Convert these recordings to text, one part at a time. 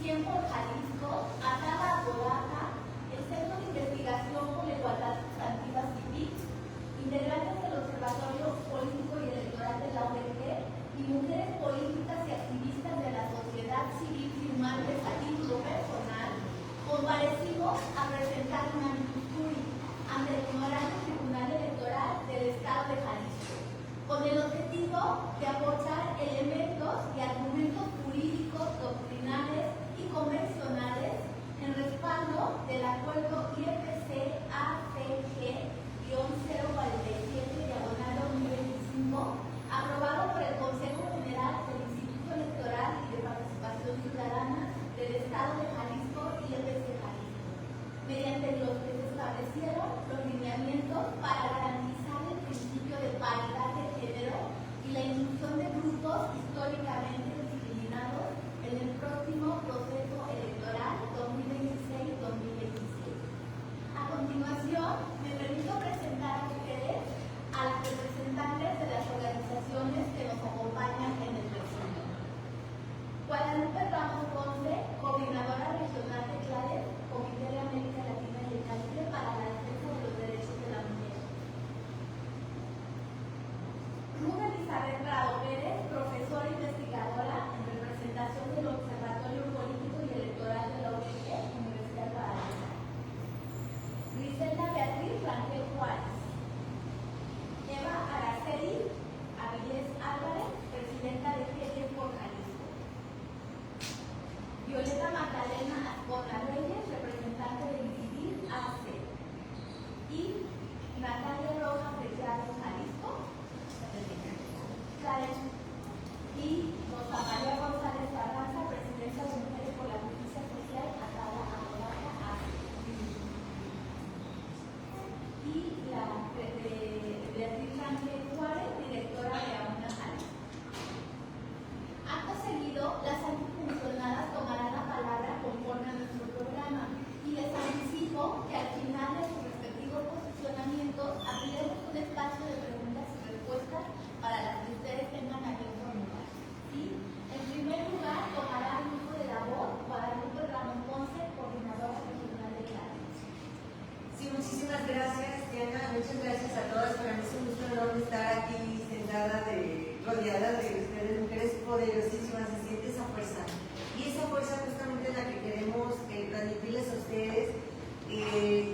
CIEM por Jalisco, Atala Apodaca, el Centro de Investigación por la Igualdad Sustantiva CIVIC, integrantes del Observatorio Político y Electoral de la ONG y mujeres políticas y activistas de la sociedad civil firmantes a título personal, comparecimos a presentar una amicus curiae ante el Honorable Tribunal Electoral del Estado de Jalisco, con el objetivo de aportar elementos y argumentos jurídicos, doctrinales y convencionales en respaldo del acuerdo IFC-ACG-047-2025, aprobado por el Consejo General del Instituto Electoral y de Participación Ciudadana del Estado de Jalisco y IFC Jalisco, mediante los que se establecieron los lineamientos para garantizar el principio de paridad de género y la inclusión de grupos históricamente discriminados en el próximo proceso electoral 2026-2027. A continuación, me permito presentar a ustedes a las representantes de las organizaciones que nos acompañan en el recinto. Guadalupe Ramos Ponce, coordinadora regional de CLADES, Comité de América Latina y el Caribe para la Defensa de los Derechos de la Mujer. Ruth Elizabeth Prado Pérez, profesora investigadora en representación del Observatorio Político y Electoral de la ONG, Universidad de Guadalajara. Griselda Beatriz Rangel Juárez. Eva Araceli Avilés Álvarez, presidenta de GEDE por Jalisco. Violeta Magdalena Ascona Reyes, representante de Vivir AC. Y Natalia Rojas Preciado Jalisco. Y Rosa María González Carranza, presidenta de Mujeres por la Justicia Social, Atala Apodaca AC. Y la Beatriz Ángel Juárez, directora de AUNA Jalisco. Acto seguido, las antifuncionadas tomarán la palabra conforme a nuestro programa y les anticipo que al final de sus respectivos posicionamientos abriremos un espacio de preguntas y respuestas para las que ustedes tengan a bien formular. ¿Sí? En primer lugar, tomará el uso de la voz Guadalupe Ramos Ponce, coordinadora regional de CLADES. Sí, muchísimas gracias, Diana. Muchas gracias a todas. Para mí es un gusto enorme estar aquí sentada, rodeada de ustedes, mujeres poderosísimas. Se siente esa fuerza. Y esa fuerza justamente es la que queremos transmitirles a ustedes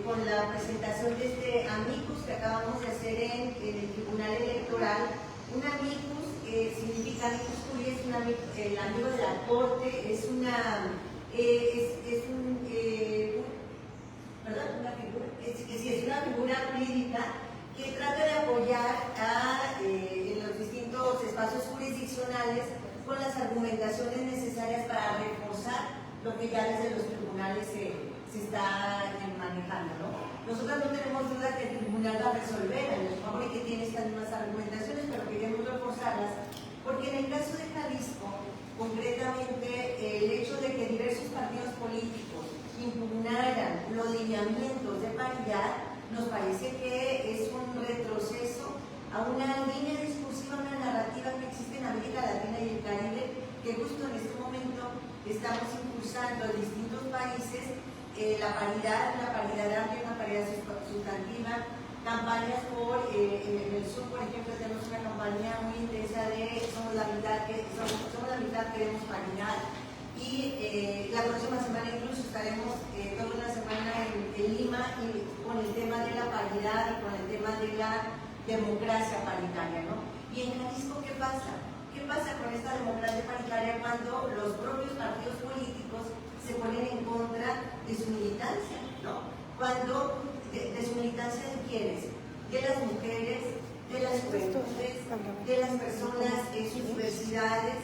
con la presentación de este amicus que acabamos de hacer en el Tribunal Electoral. Un amicus significa amicus curiae, es el amigo de la corte, es una figura jurídica que trata de apoyar en los distintos espacios jurisdiccionales con las argumentaciones necesarias para reforzar lo que ya desde los tribunales se está manejando, ¿no? Nosotros no tenemos duda que el tribunal va a resolver a nuestro favor y que tiene estas mismas argumentaciones, pero queremos reforzarlas porque en el caso de Jalisco, concretamente, el hecho de que diversos partidos políticos impugnaran los lineamientos de paridad nos parece que es un retroceso a una línea discursiva, una narrativa que existe en América Latina y el Caribe, que justo en este momento estamos impulsando en distintos países la paridad amplia, una paridad sustantiva, campañas por, en el sur, por ejemplo, tenemos una campaña muy intensa de somos la mitad, queremos paridad. Y la próxima semana incluso estaremos toda una semana en Lima y con el tema de la paridad y con el tema de la democracia paritaria, ¿no? Y en Jalisco, ¿qué pasa? ¿Qué pasa con esta democracia paritaria cuando los propios partidos políticos se ponen en contra de su militancia, ¿no? Cuando de su militancia de quiénes? De las mujeres, de las juventudes, de las personas en sus diversidades,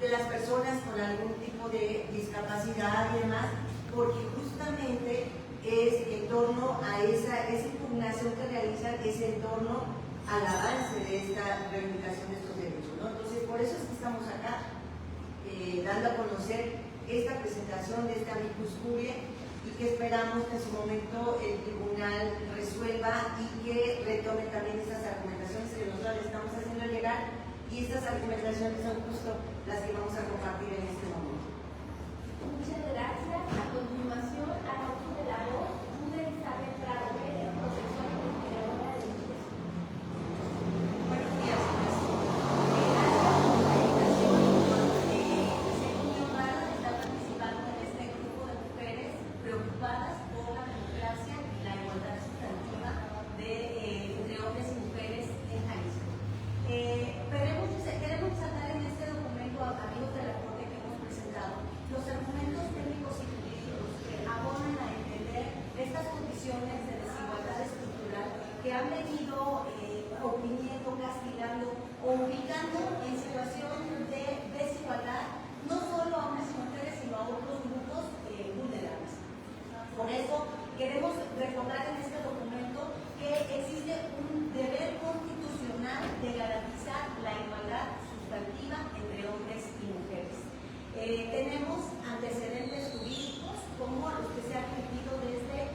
de las personas con algún tipo de discapacidad y demás, porque justamente es en torno a esa impugnación que realizan, es en torno al avance de esta reivindicación de estos derechos, ¿no? Entonces, por eso es que estamos acá dando a conocer esta presentación de esta amicus curiae y que esperamos que en su momento el tribunal resuelva y que retome también estas argumentaciones que nosotros le estamos haciendo llegar, y estas argumentaciones son justo las que vamos a compartir en este momento. Muchas gracias. A continuación, a la voz de la voz, Ruth Elizabeth Prado Pérez, profesora investigadora de Derecho. Buenos días, maestro. Gracias por la invitación. Me siento muy honrada de estar participando en este grupo de mujeres preocupadas por la democracia y la igualdad sustantiva entre hombres y mujeres en Jalisco. Queremos resaltar en este documento, amigos de la Corte, que hemos presentado los argumentos técnicos y jurídicos que abonan a entender estas condiciones de desigualdad estructural que han venido oprimiendo, castigando o ubicando en situación de desigualdad no solo a hombres y mujeres, sino a otros grupos vulnerables. Por eso queremos recordar en este documento que existe un deber constitucional de garantizar la igualdad sustantiva entre hombres y mujeres. Tenemos antecedentes jurídicos como los que se han emitido desde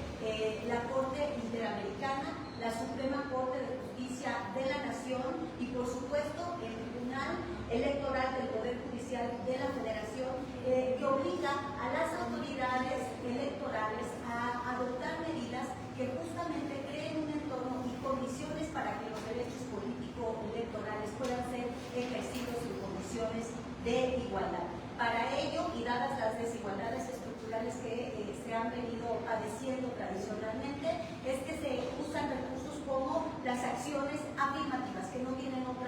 la Corte Interamericana, la Suprema Corte de Justicia de la Nación y, por supuesto, el Tribunal Electoral del Poder Judicial de la Federación, que obliga a las autoridades electorales a adoptar medidas que justamente creen un entorno y condiciones para que los derechos político-electorales puedan ser ejercidos en condiciones de igualdad. Para ello, y dadas las desigualdades estructurales que se han venido padeciendo tradicionalmente, es que se usan recursos como las acciones afirmativas, que no tienen otro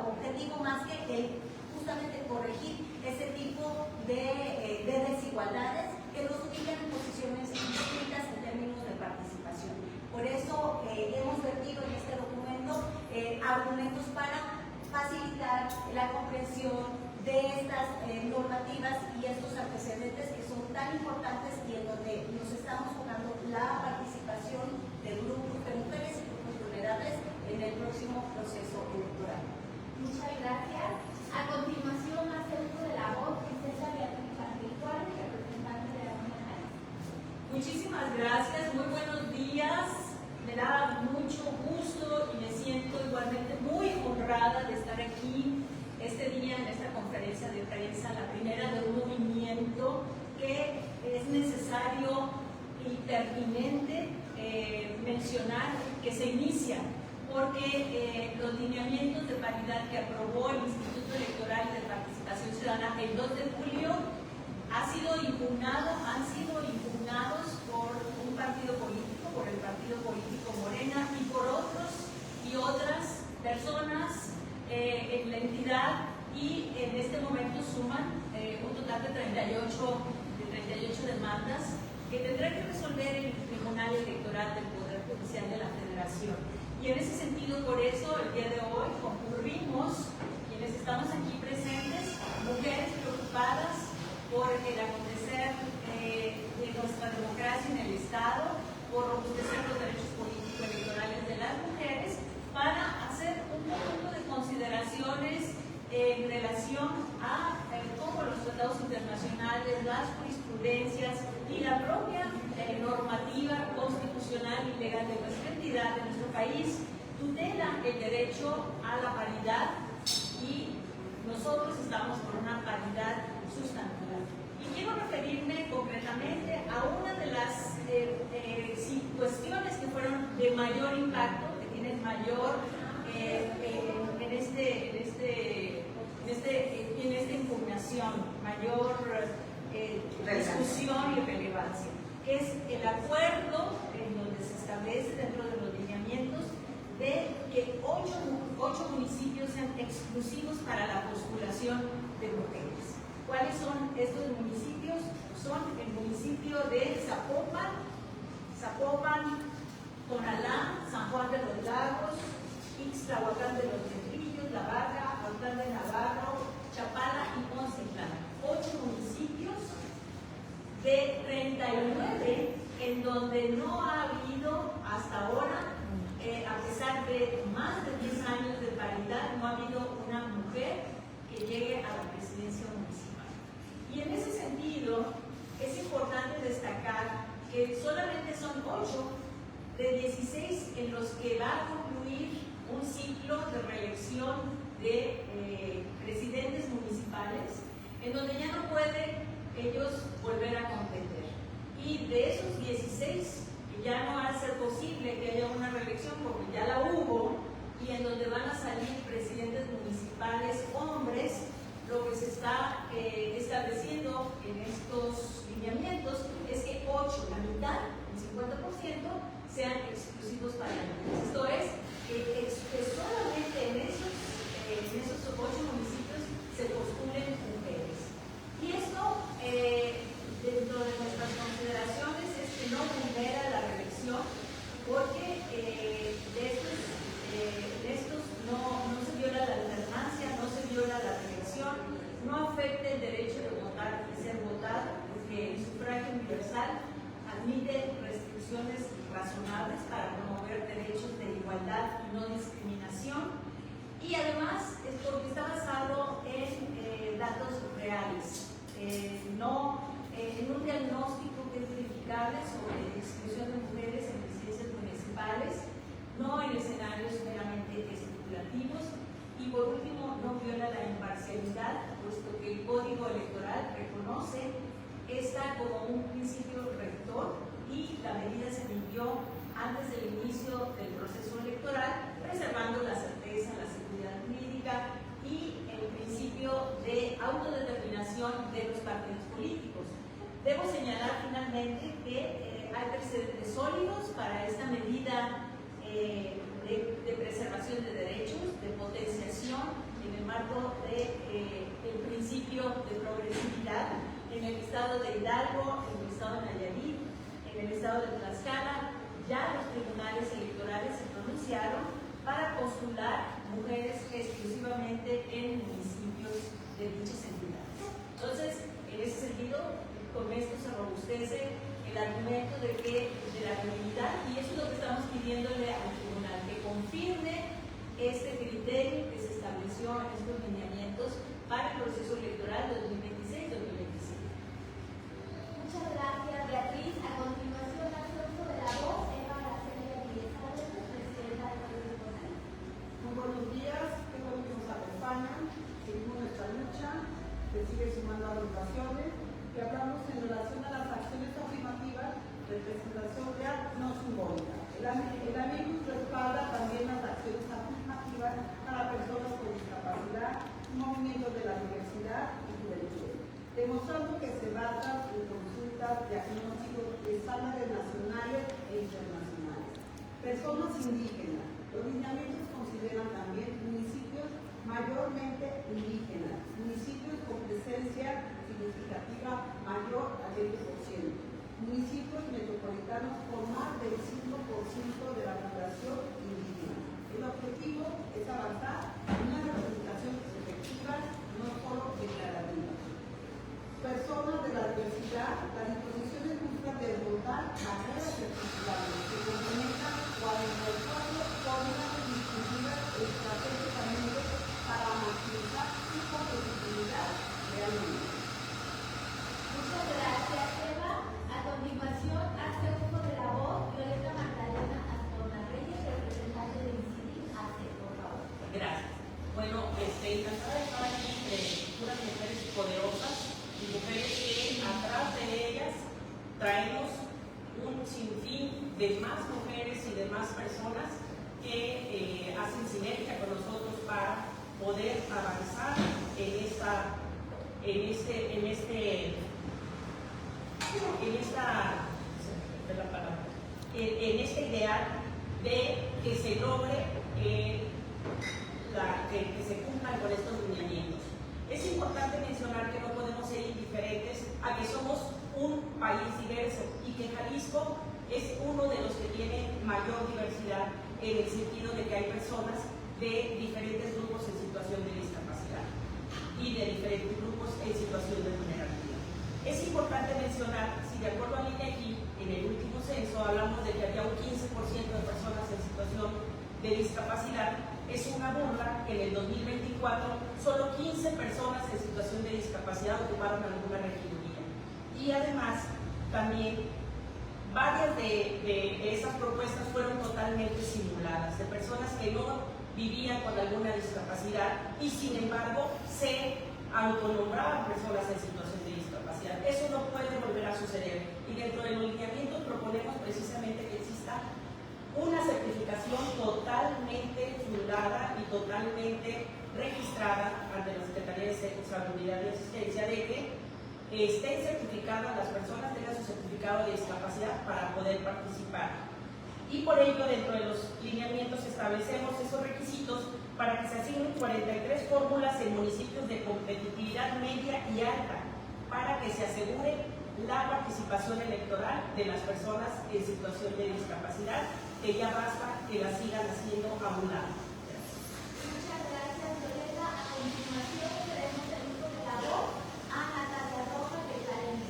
objetivo más que justamente corregir ese tipo de desigualdades que nos ubican en posiciones distintas en términos de participación. Por eso hemos vertido en este documento argumentos para facilitar la comprensión de estas normativas y estos antecedentes que son tan importantes y en donde nos estamos jugando la participación de grupos de mujeres y grupos vulnerables en el próximo proceso electoral. Muchas gracias. A continuación, hace uso de la voz, princesa Beatriz Ángel Juárez, representante de la Unión. Muchísimas gracias, muy buenos días. Me da mucho gusto y me siento igualmente muy honrada de estar aquí este día en esta conferencia de prensa, la primera de un movimiento que es necesario y pertinente mencionar que se inicia, porque los lineamientos de paridad que aprobó el Instituto Electoral de Participación Ciudadana el 2 de julio han sido impugnados por un partido político, por el partido político Morena y por otros y otras personas en la entidad, y en este momento suman un total de 38 demandas que tendrá que resolver el Tribunal Electoral del Poder Judicial de la Federación. Y en ese sentido, por eso, el día de hoy concurrimos, quienes estamos aquí presentes, mujeres preocupadas por el acontecer de nuestra democracia en el Estado, por robustecer los derechos políticos electorales de las mujeres, para hacer un conjunto de consideraciones en relación a cómo los tratados internacionales, las jurisprudencias y la propia normativa constitucional y legal de nuestra entidad, de nuestro país, tutela el derecho a la paridad, y nosotros estamos por una paridad sustantiva. Y quiero referirme concretamente a una de las cuestiones que fueron de mayor impacto, que tienen mayor en esta impugnación, mayor discusión y relevancia, que es el acuerdo en donde se establece dentro de los lineamientos de que 8 municipios sean exclusivos para la postulación de mujeres. ¿Cuáles son estos municipios? Son el municipio de Zapopan, Tonalá, San Juan de los Lagos, Ixtlahuacán de los Membrillos, La Barra, Autlán de Navarro, Chapala y Poncitlán. 8 municipios de 39 en donde no ha habido hasta ahora, a pesar de más de 10 años de paridad, no ha habido una mujer que llegue a la presidencia municipal. Y en ese sentido, es importante destacar que solamente son 8 de 16 en los que va a concluir un ciclo de reelección de presidentes municipales, en donde ya no puede está estableciendo en estos lineamientos es que 8, la mitad, el 50%, sean exclusivos para mujeres. Esto es, que solamente en esos 8 municipios se postulen mujeres. Y esto, dentro de nuestras consideraciones, es que no vulnera la reelección, porque de estos no se viola la alternancia, no se viola la reelección, no afecta el derecho de votar y ser votado, porque el sufragio universal admite restricciones razonables para promover derechos de igualdad y no discriminación, y además es porque está basado en datos reales, no en un diagnóstico que es verificable sobre exclusión de mujeres en presidencias municipales, no en escenarios meramente especulativos, y por último no viola la imparcialidad, puesto que el Código Electoral reconoce esta como un principio rector y la medida se emitió antes del inicio del proceso electoral, preservando la certeza, la seguridad jurídica y el principio de autodeterminación de los partidos políticos. Debo señalar finalmente que hay precedentes sólidos para esta medida de preservación de derechos, de potenciación en el marco del principio de progresividad en el estado de Hidalgo, en el estado de Nayarit, en el estado de Tlaxcala. Ya los tribunales electorales se pronunciaron para postular mujeres exclusivamente en municipios de dichas entidades. Entonces, en ese sentido, con esto se robustece el argumento de la credibilidad, y eso es lo que estamos pidiéndole al tribunal, que confirme este criterio que se estableció en estos lineamientos para el proceso electoral 2026-2027. Muchas gracias, Beatriz. A continuación, hace uso de la voz Eva Araceli Aguirre, presidenta del Colegio Tribunal. Muy buenos días, qué bueno que nos acompañan. Seguimos nuestra lucha, que sigue sumando agrupaciones, que hablamos en relación a las acciones afirmativas, representación real, no simbólica. El amigos respalda también las acciones afirmativas para personas con discapacidad, movimientos de la diversidad y juventud, demostrando que se basa en consultas, diagnósticos, estándares nacionales e internacionales. Personas indígenas. Los lineamientos consideran también municipios mayormente indígenas, municipios con presencia significativa mayor al 20%, municipios metropolitanos con más del 5% de la población indígena. El objetivo es avanzar en una representación efectiva, no solo declarativa. Personas de la diversidad, las disposiciones buscan desmontar barreras estructurales que complementan 44 formas discutidas estratégicamente para maximizar su competitividad realmente. Muchas gracias, Eva. A continuación, hace uso de la voz Violeta Magdalena Astorna Reyes, representante de INCIDI. Por favor. Gracias. Bueno, encantada de estar aquí entre puras mujeres poderosas y mujeres que atrás de ellas traemos un sinfín de más mujeres y de más personas que hacen sinergia con nosotros para poder avanzar en este ideal de que se logre que se cumplan con estos lineamientos. Es importante mencionar que no podemos ser indiferentes a que somos un país diverso y que Jalisco es uno de los que tiene mayor diversidad en el sentido de que hay personas de diferentes grupos en situación de discapacidad y de diferentes grupos en situación de vulnerabilidad. Es importante mencionar, si de acuerdo al INEGI, en el último censo hablamos de que había un 15% de personas en situación de discapacidad. Es una burla que en el 2024 solo 15 personas en situación de discapacidad ocuparon alguna regiduría. Y además, también varias de esas propuestas fueron totalmente simuladas, de personas que no vivían con alguna discapacidad y sin embargo se autonombraban personas en situación de discapacidad. Eso no puede volver a suceder y dentro de los lineamientos proponemos precisamente que exista una certificación totalmente fundada y totalmente registrada ante la Secretaría de Seguridad y Asistencia de que estén certificadas, las personas tengan su certificado de discapacidad para poder participar. Y por ello, dentro de los lineamientos establecemos esos requisitos para que se asignen 43 fórmulas en municipios de competitividad media y alta, para que se asegure la participación electoral de las personas en situación de discapacidad, que ya basta que la sigan haciendo a un lado. Muchas gracias, Lorena. A continuación, tenemos el uso de la voz a Natalia Roja de Talent.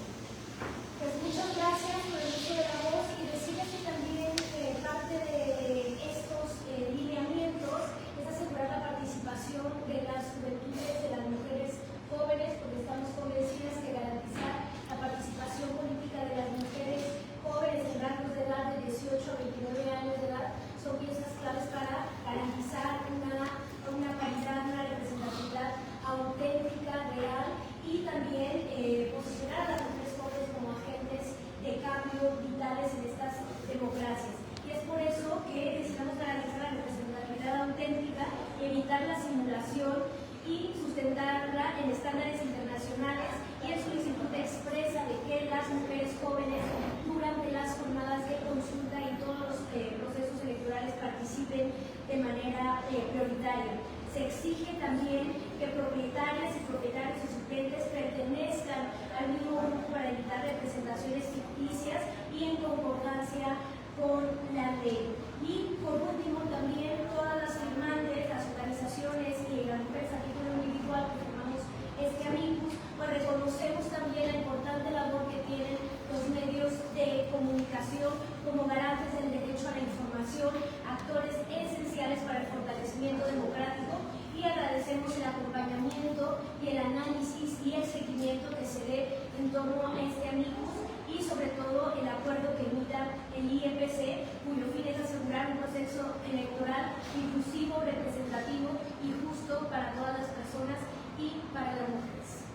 Pues muchas gracias por el uso de la voz y decirles que también parte de estos lineamientos es asegurar la participación de las juventudes, de las mujeres jóvenes, porque estamos convencidas que garantizar la participación política de las mujeres jóvenes en rangos de edad de 18 a 29 años de edad son piezas claves para garantizar una paridad, una representatividad auténtica, real y también posicionar a las mujeres jóvenes como agentes de cambio vitales en estas democracias. Y es por eso que necesitamos garantizar la representatividad auténtica, evitar la simulación y sustentarla en estándares internacionales y en solicitud expresa de que las mujeres jóvenes durante las jornadas de consulta y todos los procesos electorales participen de manera prioritaria. Se exige también que propietarias y propietarios y suplentes pertenezcan al mismo grupo para evitar representaciones ficticias y en concordancia con la ley. Y por último también todas las firmantes, las organizaciones y las mujeres a título individual que firmamos este Amicus, pues reconocemos también la importante labor que tienen los medios de comunicación como garantes del derecho a la información, actores esenciales para el fortalecimiento democrático, y agradecemos el acompañamiento y el análisis y el seguimiento que se dé en torno a este Amicus y sobre todo el acuerdo que emita el IEPC, cuyo fin es asegurar un proceso electoral inclusivo, representativo y justo para todas las personas y para las mujeres.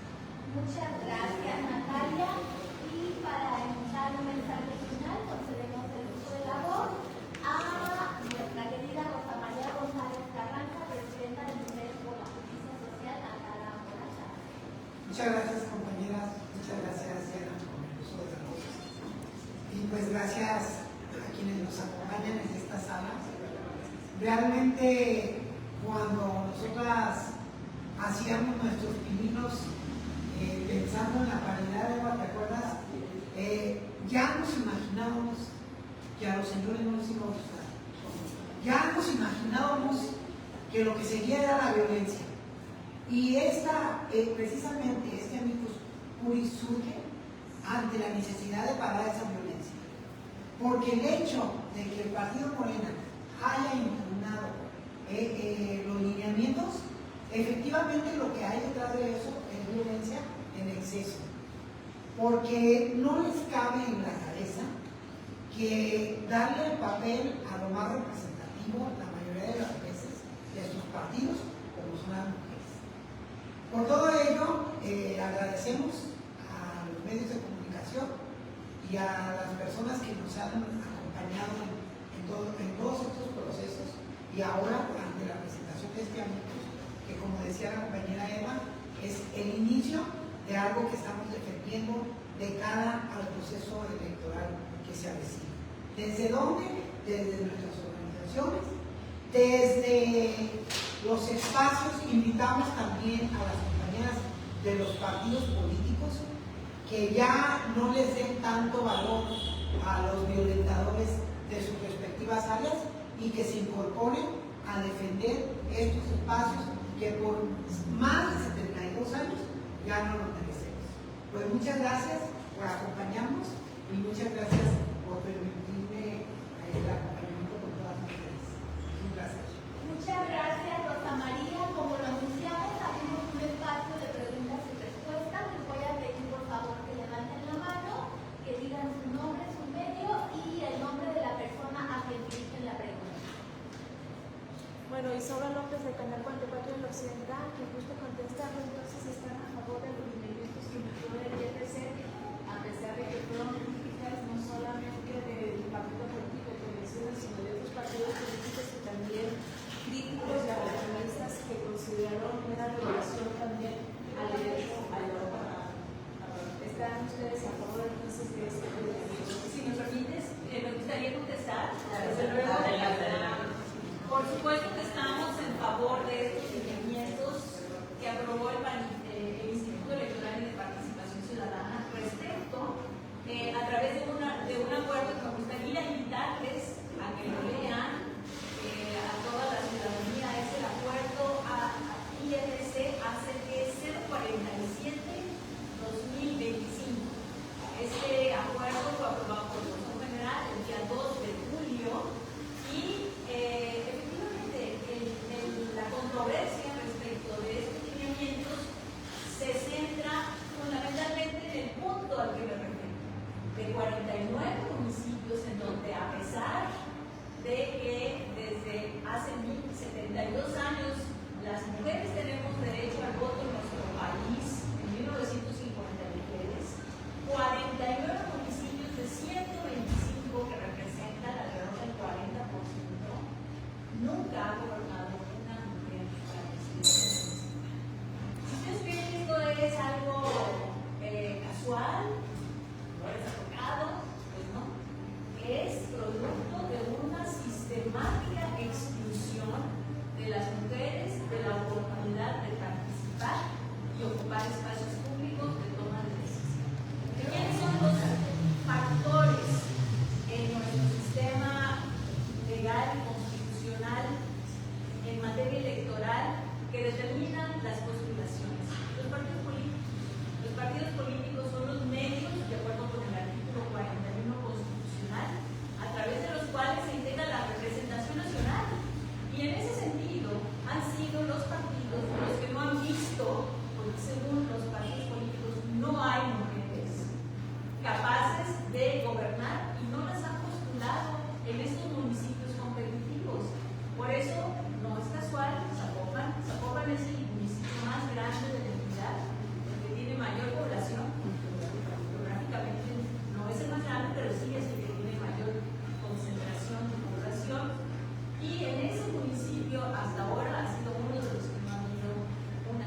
Muchas gracias, Natalia. Y para empezar un mensaje final, concedemos el uso de la voz a nuestra querida Rosa María González Carranza, presidenta de Mujeres por la Justicia Social, Atala Moracha. Muchas gracias, compañeras. Muchas gracias, Diana, por el uso de la voz. Y pues gracias a quienes nos acompañan en esta sala. Realmente, cuando nosotras hacíamos nuestros pininos pensando en la paridad de agua, ¿te acuerdas? Ya nos imaginábamos que a los señores no les iba a gustar. Ya nos imaginábamos que lo que seguía era la violencia. Y precisamente este Amicus Curiae surge ante la necesidad de parar esa violencia. Porque el hecho de que el Partido Morena haya impugnado los lineamientos, efectivamente lo que hay detrás de eso es violencia en exceso. Porque no les cabe en la cabeza que darle el papel a lo más representativo la mayoría de las veces de sus partidos, como son las mujeres. Por todo ello, agradecemos a los medios de comunicación y a las personas que nos han acompañado en todos estos procesos y ahora ante la presentación de este Amicus, que como decía la compañera Eva, es el inicio de algo que estamos defendiendo de cara al proceso electoral que se avecina. ¿Desde dónde? Desde nuestras organizaciones, desde los espacios. Invitamos también a las compañeras de los partidos políticos que ya no les den tanto valor a los violentadores de sus respectivas áreas y que se incorporen a defender estos espacios que por más de 72 años ya no los merecemos. Pues muchas gracias por acompañarnos y muchas gracias por permitirme el acompañamiento con todas ustedes. Muchas gracias. Muchas gracias, Rosa María. Como lo anunciamos, abrimos un espacio de preguntas y respuestas. Les voy a pedir, por favor, que levanten la mano, que digan su nombre, su medio y el nombre de la persona a quien dirigen la pregunta. Bueno, Isaura López de Canal 44 del Occidental, que justo contestando, entonces están a favor de los lineamientos que emitió el IEPC, a pesar de que fueron críticas no solamente del partido político que menciona, directrices de este lineamiento. Si me permites, me gustaría contestar. Desde luego, por supuesto que estamos en favor de estos lineamientos que aprobó el Instituto Electoral y de Participación Ciudadana respecto a través de un acuerdo que me gustaría invitarles a que lo lean a toda la ciudadanía. Es el acuerdo INC ACG 047-2025. Este acuerdo fue aprobado por el Consejo General el día 2 de julio y efectivamente la controversia respecto de estos lineamientos se centra fundamentalmente en el punto al que me refiero, de 49 municipios en donde, a pesar de que desde hace 72 años las mujeres tenemos derecho al voto en nuestro país, en 1953, 49 municipios de 125 que representan alrededor del 40%, nunca ha gobernado una mujer para presidente. Si ustedes creen que esto es algo casual, no les ha tocado, pues no. Es producto de una sistemática exclusión de las mujeres de la oportunidad de participar y ocupar espacios públicos de toma de decisión. ¿Quiénes son los factores en nuestro sistema legal y constitucional en materia electoral que determinan las postulaciones? Los partidos políticos. Los partidos políticos son los medios, de acuerdo con el artículo 41 constitucional, a través de los cuales se integra la representación nacional. Y en ese sentido han sido los partidos los que no han visto, porque según los partidos políticos no hay mujeres capaces de gobernar y no las han postulado en estos municipios competitivos. Por eso no es casual, Zapopan es el municipio más grande de la entidad, el que tiene mayor población. Geográficamente no es el más grande, pero sí es el que tiene mayor concentración de población. Y en ese municipio hasta ahora ha sido uno de los que no ha habido una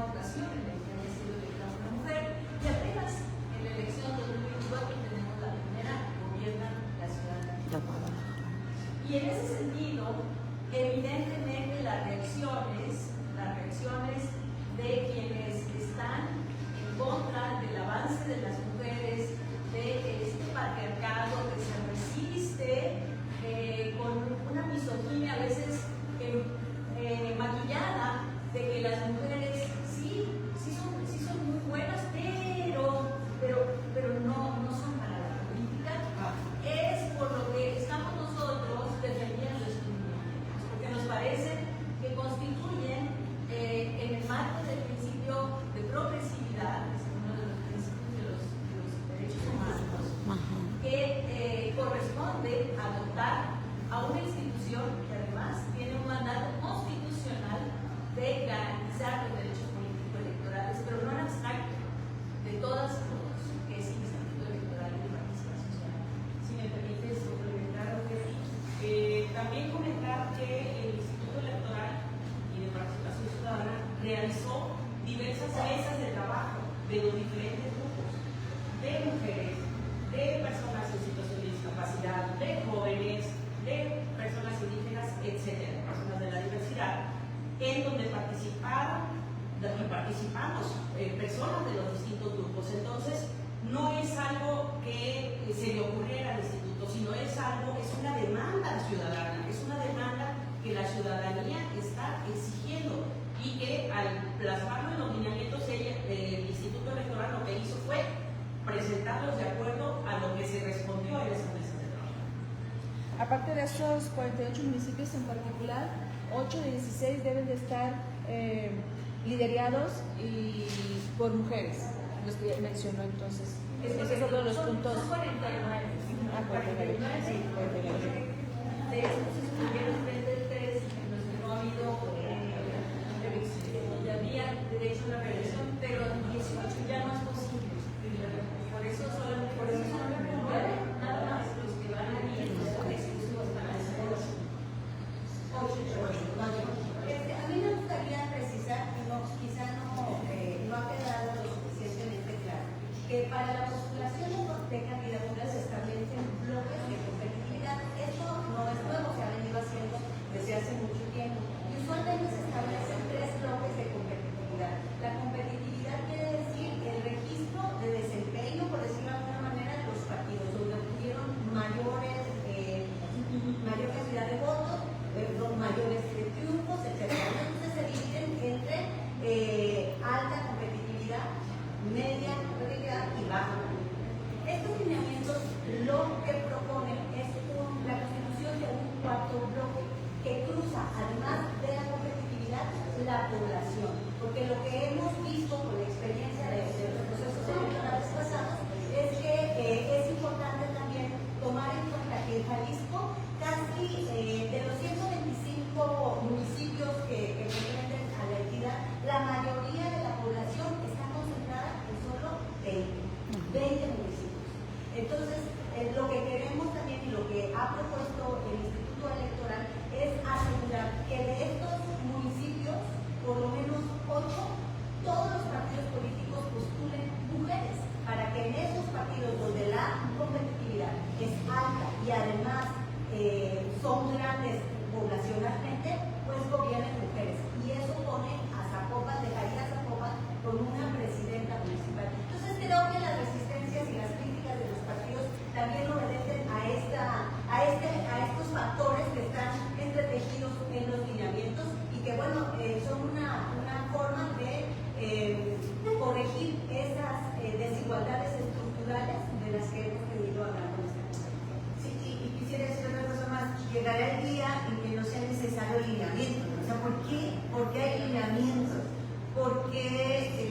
ocasión en la que haya sido elegida una mujer. Y apenas en la elección 2024 tenemos la primera que gobierna la ciudad de México. Y en ese sentido, evidentemente las reacciones de quienes están en contra del avance de las mujeres, de este patriarcado que se resiste con una misoginia a veces maquillada, de que las mujeres sí son muy buenas, pero no son para la política. Es por lo que estamos nosotros defendiendo estos movimientos, porque nos parece que constituyen en el marco del principio de progresividad, que es uno de los principios de los derechos humanos, que corresponde adoptar a una institución que además tiene un mandato constitucional de garantizar los derechos políticos electorales, pero no en abstracto, de todas y todos, que es el Instituto Electoral y de Participación Ciudadana. Si me permites complementar, también comentar que el Instituto Electoral y de Participación Ciudadana realizó diversas mesas de trabajo de los diferentes grupos, de mujeres, de personas en situación de discapacidad, de jóvenes, de personas indígenas, etcétera, personas de la diversidad, en donde participamos personas de los distintos grupos. Entonces, no es algo que se le ocurriera al instituto, sino es una demanda ciudadana, es una demanda que la ciudadanía está exigiendo y que al plasmarlo en los lineamientos, el Instituto Electoral lo que hizo fue presentarlos de acuerdo a lo que se respondió en esa mesa de trabajo. Aparte de estos 48 municipios en particular, 8 de 16 deben de estar liderados por mujeres, los que mencionó entonces. Ese es otro de los puntos. Son 49. Ah, 49. Sí, 49. De estos se excluyeron 33 en los que no ha habido donde había derecho a la reelección, pero en 18 ya no es posible. Por eso son 9 nada más los que van a ir, son exclusivos para los 8. A mí me gustaría precisar, quizá no ha quedado lo suficientemente claro, que para la postulación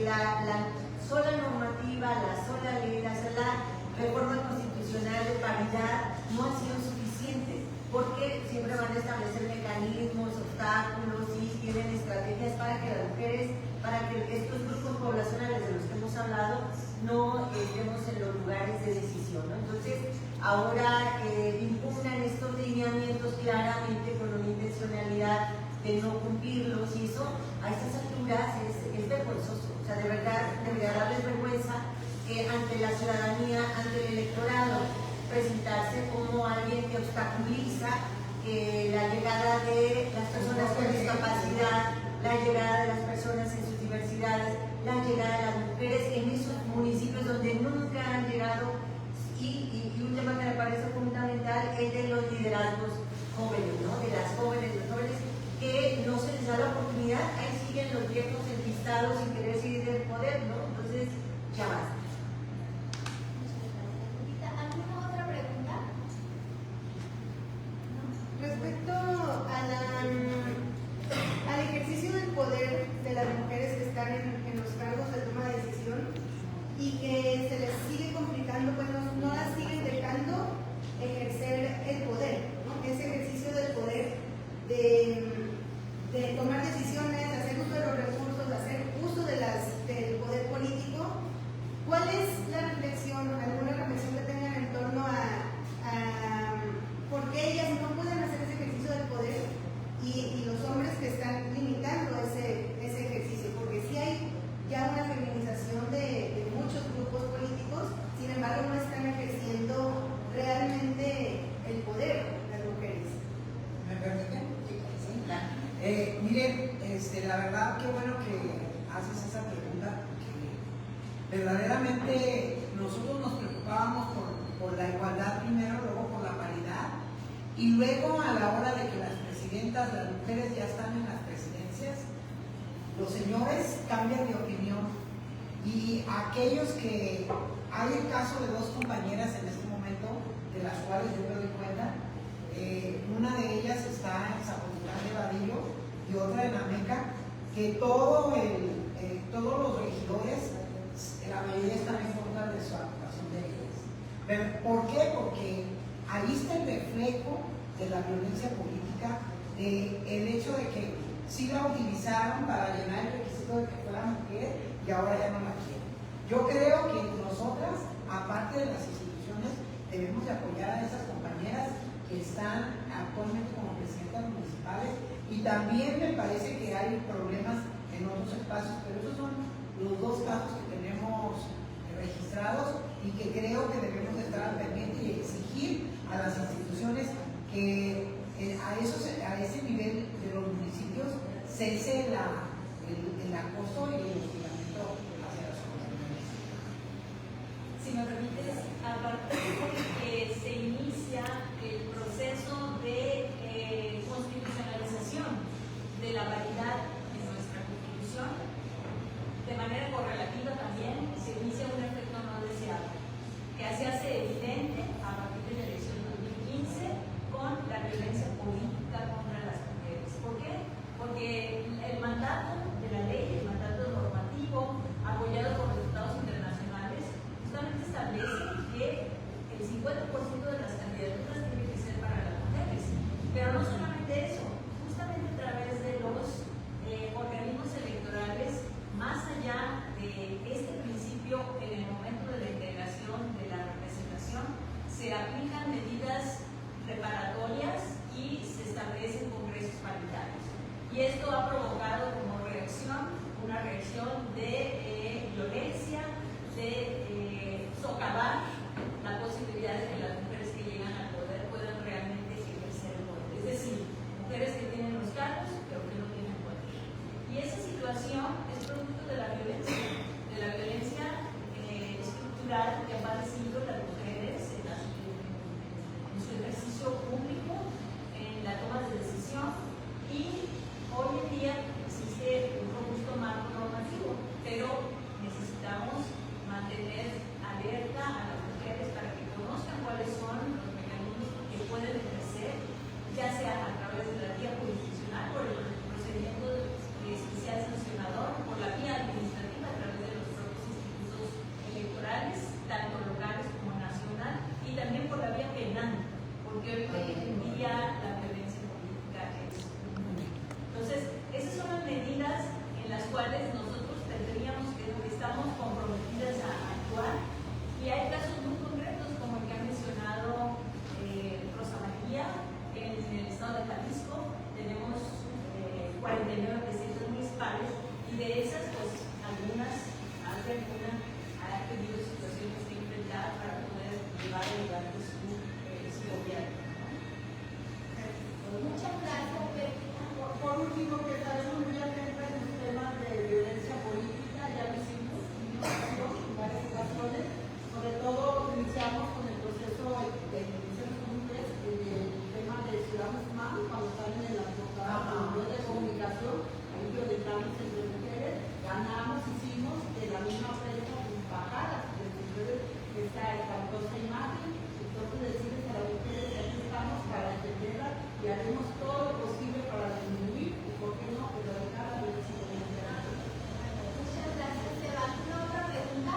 la sola normativa, la sola ley, la sola reforma constitucional de paridad no han sido suficientes, porque siempre van a establecer mecanismos, obstáculos y tienen estrategias para que las mujeres, para que estos grupos poblacionales de los que hemos hablado no estemos en los lugares de decisión, ¿no? Entonces, ahora impugnan estos lineamientos claramente con una intencionalidad de no cumplirlos, y eso a estas alturas es vergonzoso. O sea, de verdad debería darles vergüenza ante la ciudadanía, ante el electorado, presentarse como alguien que obstaculiza la llegada de las personas con discapacidad, la llegada de las personas en sus diversidades, la llegada de las mujeres en esos municipios donde nunca han llegado, y un tema que me parece fundamental es de los liderazgos jóvenes, ¿no? De las jóvenes, los jóvenes que no se les da la oportunidad, ahí siguen los viejos enquistados sin querer seguir del poder, ¿no? Entonces, ya basta. ¿Alguna otra pregunta? Respecto al ejercicio del poder de las mujeres que están en los cargos de toma de decisión y que se les sigue complicando, pues no las siguen dejando ejercer el poder, ¿no? Ese ejercicio del poder de tomar decisiones, de hacer uso de los recursos, de hacer uso del poder político. ¿Cuál es la reflexión, alguna reflexión que tengan en torno a por qué ellas no pueden hacer ese ejercicio del poder y los hombres que están limitando ese ejercicio? Porque sí hay ya una feminización de muchos grupos políticos, sin embargo no están ejerciendo realmente el poder las mujeres. ¿Me permiten? Sí, claro. Miren, la verdad, qué bueno que haces esa pregunta, porque verdaderamente nosotros nos preocupábamos por la igualdad primero, luego por la paridad, y luego a la hora de que las presidentas, las mujeres ya están en las presidencias, los señores cambian de opinión, y aquellos que, hay el caso de dos compañeras en este momento, de las cuales yo me doy cuenta, una de ellas está en Zapotlán de Vadillo y otra en Ameca, que todos los regidores, la mayoría están en contra de su actuación de ellas. ¿Pero por qué? Porque ahí está el reflejo de la violencia política, el hecho de que sí la utilizaron para llenar el requisito de que fuera mujer y ahora ya no la quieren. Yo creo que nosotras, aparte de las instituciones, debemos de apoyar a esas compañeras que están actualmente como presidentas municipales, y también me parece que hay problemas en otros espacios, pero esos son los dos casos que tenemos registrados y que creo que debemos de estar al pendiente y exigir a las instituciones que a ese nivel de los municipios cese el acoso y el hostigamiento hacia las comunidades. Si me permites, a partir de que se inicia el proceso de constitucionalización de la paridad en nuestra Constitución, alguna ha tenido situaciones que enfrentar para poder llevar adelante su gobierno. Muchas gracias, Betty. Por último, que estaremos muy atentos en los temas de violencia política, ya lo hicimos en varias ocasiones, sobre todo iniciamos con el proceso de iniciativas comunes, el tema de Ciudad Guzmán, cuando salen en las medios de comunicación, ahí violentamos entre mujeres, ganamos, hicimos de la misma prensa bajadas, después esta espantosa imagen, entonces decirles a las mujeres que aquí estamos para defenderlas y haremos todo lo posible para disminuir y, por qué no, erradicar la violencia política. Muchas gracias, Eva. ¿Alguna otra pregunta?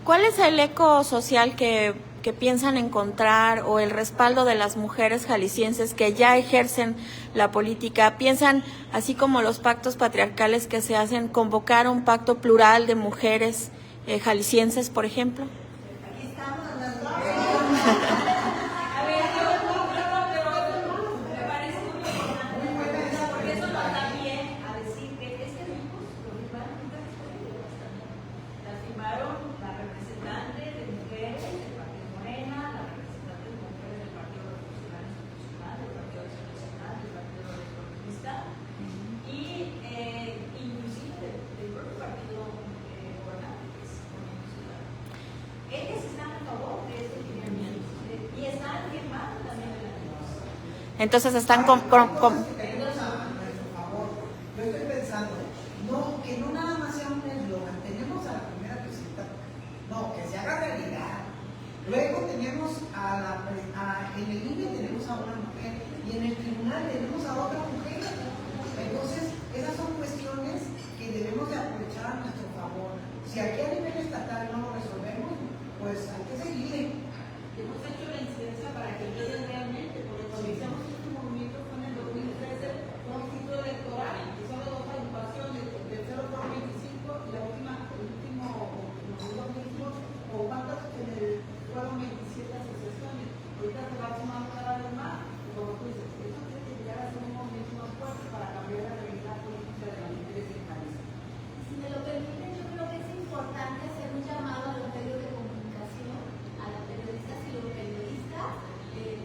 ¿Cuál es el eco social que piensan encontrar o el respaldo de las mujeres jaliscienses que ya ejercen la política? ¿Piensan, así como los pactos patriarcales que se hacen, convocar un pacto plural de mujeres jaliscienses, por ejemplo? Aquí estamos andando. A ver, pero me parece muy importante, porque eso nos da pie a decir que este libro lo firmaron mujeres políticas también. La firmaron la representante de mujeres del Partido Morena, la representante de mujeres del Partido Revolucionario Institucional, del Partido Acción Nacional, del Partido Reformista y inclusive del propio Partido Gobernante, que es Movimiento Ciudadano. Ellas están a favor de este lineamiento y están firmando también el anexo. Entonces están Tenemos a nuestro favor. Yo estoy pensando, que no nada más sea un eslogan. Tenemos a la primera presidenta, que se haga realidad. Luego tenemos en el INE tenemos a una mujer y en el tribunal tenemos a otra mujer. Entonces, esas son cuestiones que debemos de aprovechar a nuestro favor. Si aquí a nivel estatal no lo resolvemos, pues hay que seguir. Hemos hecho la incidencia para que queden realmente, porque cuando iniciamos este movimiento fue en el 2013, fue un ciclo electoral, y solo 2 agrupaciones, el tercero por 25 y la última, o cuántas fueron 27 asociaciones. Ahorita se va sumando cada vez más, y como tú dices, eso tiene que llegar a ser un movimiento más fuerte para cambiar la realidad política de las mujeres en Jalisco. Si me lo permiten, yo creo que es importante hacer un llamado a los medios de comunicación, a las periodistas y los periodistas,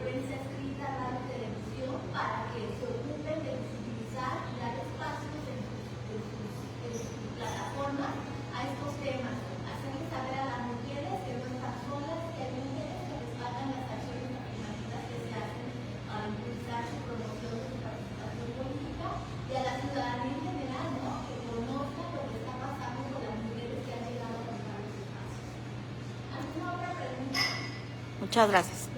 prensa escrita, radio, televisión, para que se ocupen de visibilizar y dar espacios en sus plataformas a estos temas. Hacerles saber a las mujeres que no están solas, que hay mujeres que respaldan las acciones afirmativas que se hacen para impulsar su promoción de su participación política y a la ciudadanía en general, que conozca lo que está pasando con las mujeres que han llegado a ocupar los espacios. ¿Alguna otra pregunta? Muchas gracias.